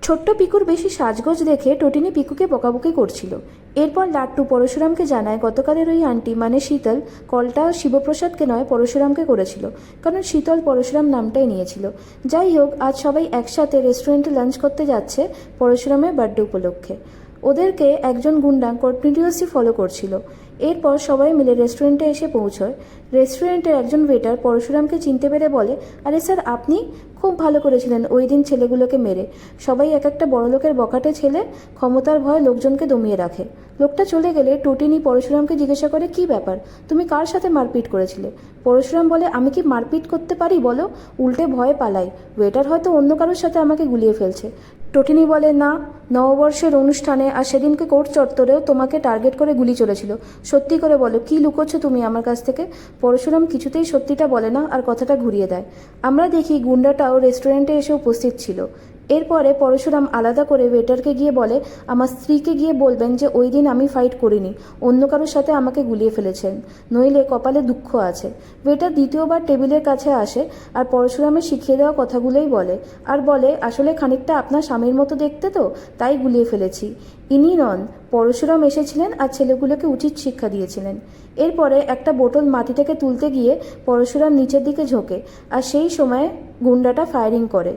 ছোট্ট পিকুর বেশি সাজগোজ দেখে টটিনি পিকুকে বকাবকি করছিল। এরপর লাট্টু পরশুরামকে জানায় গতকালের ওই আন্টি মানে শীতল কলটা শিবপ্রসাদকে নয় পরশুরামকে করেছিল, কারণ শীতল পরশুরাম নামটাই নিয়েছিল। যাই হোক, আজ সবাই একসাথে রেস্টুরেন্টে লাঞ্চ করতে যাচ্ছে পরশুরামের বার্থডে উপলক্ষে। ওদেরকে একজন গুন্ডা কন্টিনিউয়াসলি ফলো করছিল। এরপর সবাই মিলে রেস্টুরেন্টে এসে পৌঁছয়। রেস্টুরেন্টের একজন ওয়েটার পরশুরামকে চিনতে পেরে বলে, আরে স্যার, আপনি খুব ভালো করেছিলেন ওই দিন ছেলেগুলোকে মেরে। সবাই এক একটা বড়লোকের বখাটে ছেলে, ক্ষমতার ভয় লোকজনকে দমিয়ে রাখে। লোকটা চলে গেলে টটিনি পরশুরামকে জিজ্ঞাসা করে, কি ব্যাপার, তুমি কার সাথে মারপিট করেছিলে? পরশুরাম বলে, আমি কি মারপিট করতে পারি বলো? উল্টে ভয়ে পালাই। ওয়েটার হয়তো অন্য কারোর সাথে আমাকে গুলিয়ে ফেলছে। টটিনি বলে, না, নববর্ষের অনুষ্ঠানে আর সেদিনকে কোর্ট চত্বরেও তোমাকে টার্গেট করে গুলি চলেছিল। সত্যি করে বলো, কি লুকোচ্ছ তুমি আমার কাছ থেকে? পরশুরাম কিছুতেই সত্যিটা বলে না আর কথাটা ঘুরিয়ে দেয়। আমরা দেখি গুন্ডাটাও রেস্টুরেন্টে এসে উপস্থিত ছিল। এরপরে পরশুরাম আলাদা করে ওয়েটারকে গিয়ে বলে, আমার স্ত্রীকে গিয়ে বলবেন যে ওই দিন আমি ফাইট করিনি, অন্য কারোর সাথে আমাকে গুলিয়ে ফেলেছেন, নইলে কপালে দুঃখ আছে। ওয়েটার দ্বিতীয়বার টেবিলের কাছে আসে আর পরশুরামের শিখিয়ে দেওয়া কথাগুলোই বলে, আর বলে, আসলে খানিকটা আপনার স্বামীর মতো দেখতে তো, তাই গুলিয়ে ফেলেছি। ইনি নন, পরশুরাম এসেছিলেন আর ছেলেগুলোকে উচিত শিক্ষা দিয়েছিলেন। এরপরে একটা বোতল মাটি থেকে তুলতে গিয়ে পরশুরাম নিচের দিকে ঝোঁকে, আর সেই সময় গুন্ডাটা ফায়ারিং করে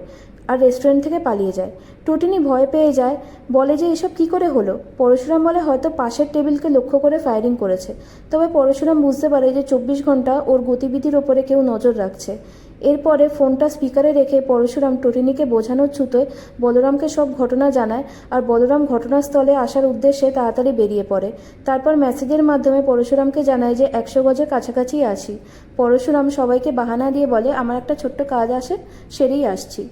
আর রেস্টুরেন্ট থেকে পালিয়ে যায়। টটিনি ভয় পেয়ে যায়, বলে যে এসব কি করে হলো? পরশুরাম বলে, হয়তো পাশের টেবিলকে লক্ষ্য করে ফায়ারিং করেছে। তবে পরশুরাম বুঝতে পারে যে 24 ঘন্টা ওর গতিবিধির ওপরে কেউ নজর রাখছে। এরপরে ফোনটা স্পিকারে রেখে পরশুরাম টটিনিকে বোঝানোর ছুতোয় বলরামকে সব ঘটনা জানায়, আর বলরাম ঘটনাস্থলে আসার উদ্দেশ্যে তাড়াতাড়ি বেরিয়ে পড়ে। তারপর মেসেজের মাধ্যমে পরশুরামকে জানায় যে 100 গজের কাছাকাছি আসি। পরশুরাম সবাইকে বাহানা দিয়ে বলে, আমার একটা ছোট্ট কাজ আছে, সেরেই আসছি।